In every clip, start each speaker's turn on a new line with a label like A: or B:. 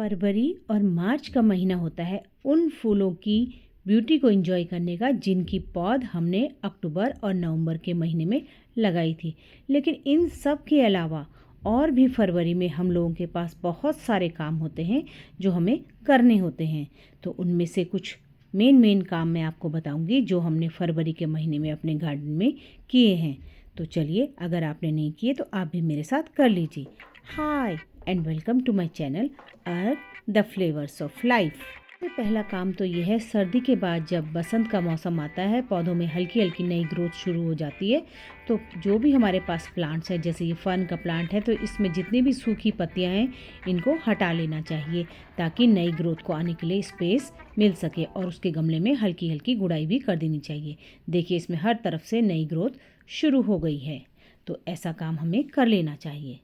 A: फरवरी और मार्च का महीना होता है उन फूलों की ब्यूटी को एंजॉय करने का जिनकी पौध हमने अक्टूबर और नवंबर के महीने में लगाई थी। लेकिन इन सब के अलावा और भी फरवरी में हम लोगों के पास बहुत सारे काम होते हैं जो हमें करने होते हैं। तो उनमें से कुछ मेन काम मैं आपको बताऊंगी जो हमने फरवरी के महीने में अपने गार्डन में किए हैं। तो चलिए, अगर आपने नहीं किए तो आप भी मेरे साथ कर लीजिए। Hi and welcome to my channel earth the flavours of life. पहला काम तो ये है, सर्दी के बाद जब बसंत का मौसम आता है, पौधों में हल्की हल्की नई ग्रोथ शुरू हो जाती है। तो जो भी हमारे पास प्लांट्स हैं, जैसे ये फर्न का प्लांट है, तो इसमें जितनी भी सूखी पत्तियां हैं इनको हटा लेना चाहिए ताकि नई ग्रोथ को आने के लिए स्पेस मिल सके। और उसके गमले में हल्की हल्की गुड़ाई भी कर देनी चाहिए। देखिए, इसमें हर तरफ से नई ग्रोथ शुरू हो गई है। तो ऐसा काम हमें कर लेना चाहिए।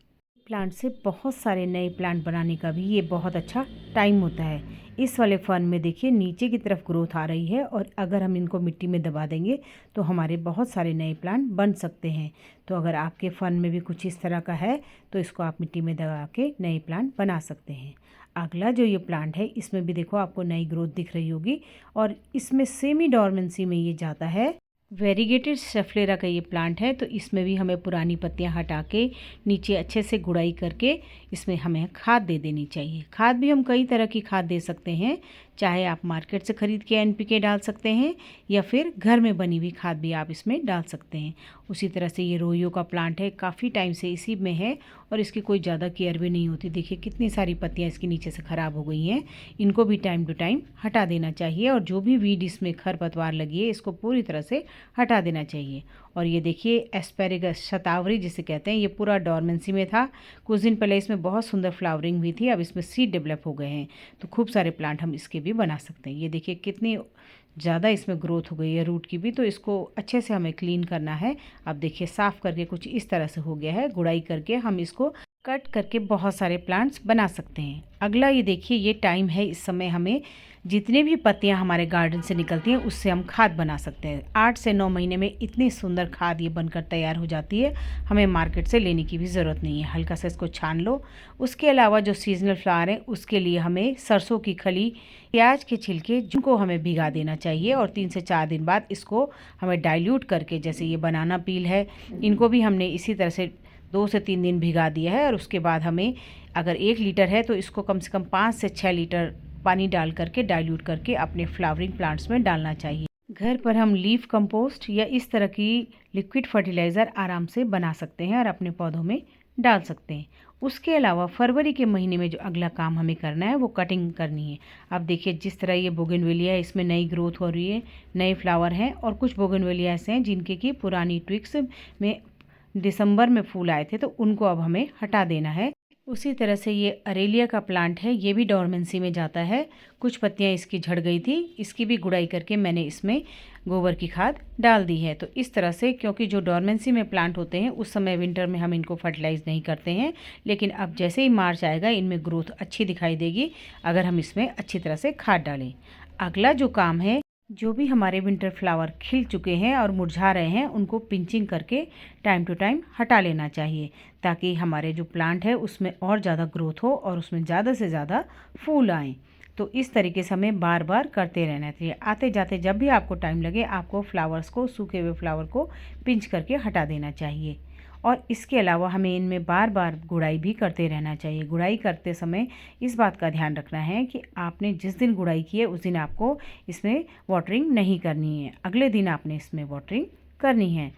A: प्लांट से बहुत सारे नए प्लांट बनाने का भी ये बहुत अच्छा टाइम होता है। इस वाले फर्न में देखिए नीचे की तरफ ग्रोथ आ रही है, और अगर हम इनको मिट्टी में दबा देंगे तो हमारे बहुत सारे नए प्लांट बन सकते हैं। तो अगर आपके फर्न में भी कुछ इस तरह का है तो इसको आप मिट्टी में दबा के नए प्लांट बना सकते हैं। अगला जो ये प्लांट है, इसमें भी देखो आपको नई ग्रोथ दिख रही होगी, और इसमें सेमी डोरमेंसी में ये जाता है। वेरीगेटेड सेफलेरा का ये प्लांट है। तो इसमें भी हमें पुरानी पत्तियां हटा के नीचे अच्छे से गुड़ाई करके इसमें हमें खाद दे देनी चाहिए। खाद भी हम कई तरह की खाद दे सकते हैं, चाहे आप मार्केट से ख़रीद के एनपीके डाल सकते हैं या फिर घर में बनी हुई खाद भी आप इसमें डाल सकते हैं। उसी तरह से ये रोइयो का प्लांट है, काफ़ी टाइम से इसी में है और इसकी कोई ज़्यादा केयर भी नहीं होती। देखिए कितनी सारी पत्तियाँ इसके नीचे से ख़राब हो गई हैं। इनको भी टाइम टू टाइम हटा देना चाहिए, और जो भी वीड इसमें खरपतवार लगी है इसको पूरी तरह से हटा देना चाहिए। और ये देखिए एस्पेरेगस शतावरी जिसे कहते हैं, ये पूरा डोरमेंसी में था। कुछ दिन पहले इसमें बहुत सुंदर फ्लावरिंग भी थी, अब इसमें सीड डेवलप हो गए हैं। तो खूब सारे प्लांट हम इसके भी बना सकते हैं। ये देखिए कितनी ज़्यादा इसमें ग्रोथ हो गई है रूट की भी। तो इसको अच्छे से हमें क्लीन करना है। अब देखिए साफ़ करके कुछ इस तरह से हो गया है। गुड़ाई करके हम इसको कट करके बहुत सारे प्लांट्स बना सकते हैं। अगला ये देखिए, ये टाइम है, इस समय हमें जितने भी पत्तियां हमारे गार्डन से निकलती हैं उससे हम खाद बना सकते हैं। 8 से 9 महीने में इतनी सुंदर खाद ये बनकर तैयार हो जाती है, हमें मार्केट से लेने की भी ज़रूरत नहीं है। हल्का सा इसको छान लो। उसके अलावा जो सीजनल फ्लावर हैं उसके लिए हमें सरसों की खली, प्याज के छिलके, जिनको हमें भिगा देना चाहिए, और 3 से 4 दिन बाद इसको हमें डाइल्यूट करके, जैसे ये बनाना पील है, इनको भी हमने इसी तरह से 2 से 3 दिन भिगा दिया है। और उसके बाद हमें अगर 1 लीटर है तो इसको कम से कम 5 से 6 लीटर पानी डाल करके डाइल्यूट करके अपने फ्लावरिंग प्लांट्स में डालना चाहिए। घर पर हम लीफ कंपोस्ट या इस तरह की लिक्विड फर्टिलाइज़र आराम से बना सकते हैं और अपने पौधों में डाल सकते हैं। उसके अलावा फरवरी के महीने में जो अगला काम हमें करना है वो कटिंग करनी है। अब देखिए जिस तरह ये बोगनवेलिया है, इसमें नई ग्रोथ हो रही है, नए फ्लावर हैं, और कुछ बोगनवेलिया ऐसे हैं जिनके की पुरानी ट्विक्स में दिसंबर में फूल आए थे, तो उनको अब हमें हटा देना है। उसी तरह से ये अरेलिया का प्लांट है, ये भी डोरमेंसी में जाता है। कुछ पत्तियां इसकी झड़ गई थी, इसकी भी गुड़ाई करके मैंने इसमें गोबर की खाद डाल दी है। तो इस तरह से, क्योंकि जो डोरमेंसी में प्लांट होते हैं उस समय विंटर में हम इनको फर्टिलाइज़ नहीं करते हैं, लेकिन अब जैसे ही मार्च आएगा इनमें ग्रोथ अच्छी दिखाई देगी अगर हम इसमें अच्छी तरह से खाद डालें। अगला जो काम है, जो भी हमारे विंटर फ्लावर खिल चुके हैं और मुरझा रहे हैं उनको पिंचिंग करके टाइम टू टाइम हटा लेना चाहिए, ताकि हमारे जो प्लांट है उसमें और ज़्यादा ग्रोथ हो और उसमें ज़्यादा से ज़्यादा फूल आएँ। तो इस तरीके से हमें बार बार करते रहना चाहिए। आते जाते जब भी आपको टाइम लगे आपको फ्लावर्स को, सूखे हुए फ्लावर को पिंच करके हटा देना चाहिए। और इसके अलावा हमें इनमें बार बार गुड़ाई भी करते रहना चाहिए। गुड़ाई करते समय इस बात का ध्यान रखना है कि आपने जिस दिन गुड़ाई की है उस दिन आपको इसमें वाटरिंग नहीं करनी है, अगले दिन आपने इसमें वाटरिंग करनी है।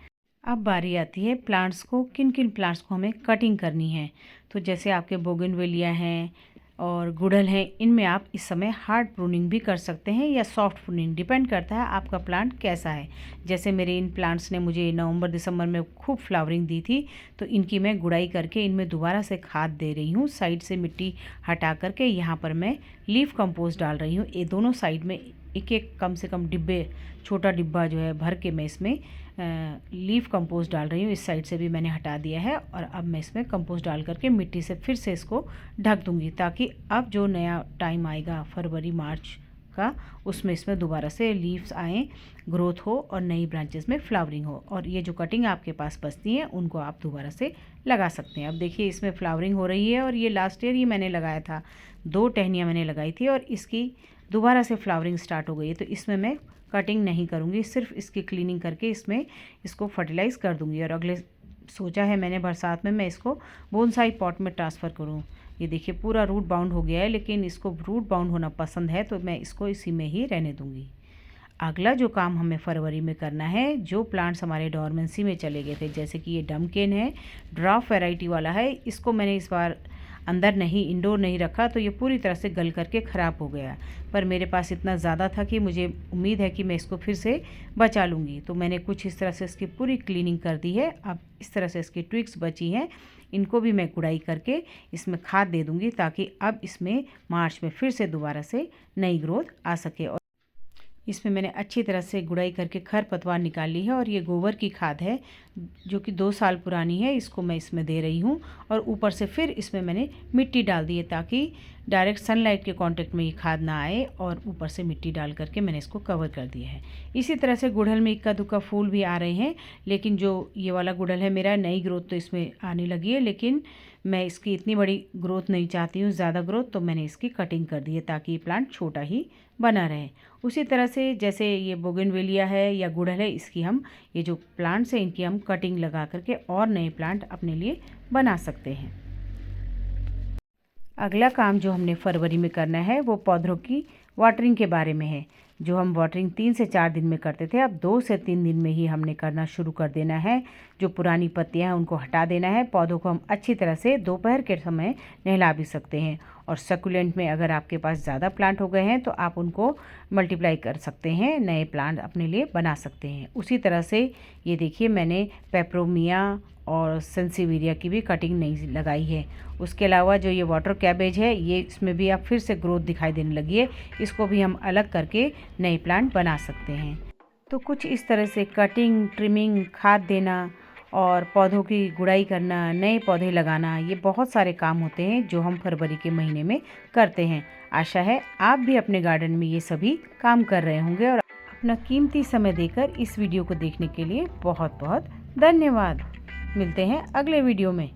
A: अब बारी आती है प्लांट्स को, किन किन प्लांट्स को हमें कटिंग करनी है। तो जैसे आपके बोगनवेलिया हैं और गुड़हल हैं, इनमें आप इस समय हार्ड प्रूनिंग भी कर सकते हैं या सॉफ्ट प्रूनिंग, डिपेंड करता है आपका प्लांट कैसा है। जैसे मेरे इन प्लांट्स ने मुझे नवंबर दिसंबर में खूब फ्लावरिंग दी थी, तो इनकी मैं गुड़ाई करके इनमें दोबारा से खाद दे रही हूँ। साइड से मिट्टी हटा करके यहाँ पर मैं लीफ कंपोस्ट डाल रही हूँ। ये दोनों साइड में एक एक कम से कम डिब्बे, छोटा डिब्बा जो है भर के मैं इसमें लीफ कंपोस्ट डाल रही हूँ। इस साइड से भी मैंने हटा दिया है, और अब मैं इसमें कंपोस्ट डाल करके मिट्टी से फिर से इसको ढक दूँगी, ताकि अब जो नया टाइम आएगा फरवरी मार्च का, उसमें इसमें दोबारा से लीव्स आएँ, ग्रोथ हो और नई ब्रांचेस में फ्लावरिंग हो। और ये जो कटिंग आपके पास बचती हैं उनको आप दोबारा से लगा सकते हैं। अब देखिए इसमें फ्लावरिंग हो रही है, और ये लास्ट ईयर ही मैंने लगाया था, 2 टहनियाँ मैंने लगाई थी और इसकी दोबारा से फ्लावरिंग स्टार्ट हो गई है। तो इसमें मैं कटिंग नहीं करूँगी, सिर्फ इसकी क्लीनिंग करके इसमें इसको फर्टिलाइज़ कर दूँगी। और अगले सोचा है मैंने बरसात में मैं इसको बोनसाई पॉट में ट्रांसफ़र करूँ। ये देखिए पूरा रूट बाउंड हो गया है, लेकिन इसको रूट बाउंड होना पसंद है तो मैं इसको इसी में ही रहने दूँगी। अगला जो काम हमें फरवरी में करना है, जो प्लांट्स हमारे डॉर्मेंसी में चले गए थे, जैसे कि ये डमकेन है, ड्राफ्ट वैरायटी वाला है, इसको मैंने इस बार अंदर नहीं, इंडोर नहीं रखा तो ये पूरी तरह से गल करके ख़राब हो गया। पर मेरे पास इतना ज़्यादा था कि मुझे उम्मीद है कि मैं इसको फिर से बचा लूँगी। तो मैंने कुछ इस तरह से इसकी पूरी क्लीनिंग कर दी है। अब इस तरह से इसकी ट्विक्स बची हैं, इनको भी मैं गुड़ाई करके इसमें खाद दे दूँगी, ताकि अब इसमें मार्च में फिर से दोबारा से नई ग्रोथ आ सके। और इसमें मैंने अच्छी तरह से गुड़ाई करके खरपतवार निकाल ली है। और ये गोबर की खाद है जो कि 2 साल पुरानी है, इसको मैं इसमें दे रही हूँ। और ऊपर से फिर इसमें मैंने मिट्टी डाल दी है, ताकि डायरेक्ट सनलाइट के कांटेक्ट में ये खाद ना आए। और ऊपर से मिट्टी डाल करके मैंने इसको कवर कर दिया है। इसी तरह से गुड़हल में इक्का दुक्का फूल भी आ रहे हैं, लेकिन जो ये वाला गुड़हल है मेरा, नई ग्रोथ तो इसमें आने लगी है, लेकिन मैं इसकी इतनी बड़ी ग्रोथ नहीं चाहती हूँ, ज़्यादा ग्रोथ, तो मैंने इसकी कटिंग कर दी है ताकि ये प्लांट छोटा ही बना रहे। उसी तरह से जैसे ये बोगनवेलिया है या गुड़हल है, इसकी हम ये जो प्लांट्स हैं इनकी हम कटिंग लगा करके और नए प्लांट अपने लिए बना सकते हैं। अगला काम जो हमने फरवरी में करना है वो पौधों की वाटरिंग के बारे में है। जो हम वाटरिंग 3 से 4 दिन में करते थे, अब 2 से 3 दिन में ही हमने करना शुरू कर देना है। जो पुरानी पत्तियां हैं उनको हटा देना है। पौधों को हम अच्छी तरह से दोपहर के समय नहला भी सकते हैं। और सकुलेंट में अगर आपके पास ज़्यादा प्लांट हो गए हैं तो आप उनको मल्टीप्लाई कर सकते हैं, नए प्लांट अपने लिए बना सकते हैं। उसी तरह से ये देखिए मैंने पेपरोमिया और सेंसिविरिया की भी कटिंग नहीं लगाई है। उसके अलावा जो ये वाटर कैबेज है, ये इसमें भी अब फिर से ग्रोथ दिखाई देने लगी है, इसको भी हम अलग करके नए प्लांट बना सकते हैं। तो कुछ इस तरह से कटिंग, ट्रिमिंग, खाद देना और पौधों की गुड़ाई करना, नए पौधे लगाना, ये बहुत सारे काम होते हैं जो हम फरवरी के महीने में करते हैं। आशा है आप भी अपने गार्डन में ये सभी काम कर रहे होंगे। और अपना कीमती समय देकर इस वीडियो को देखने के लिए बहुत बहुत धन्यवाद। मिलते हैं अगले वीडियो में।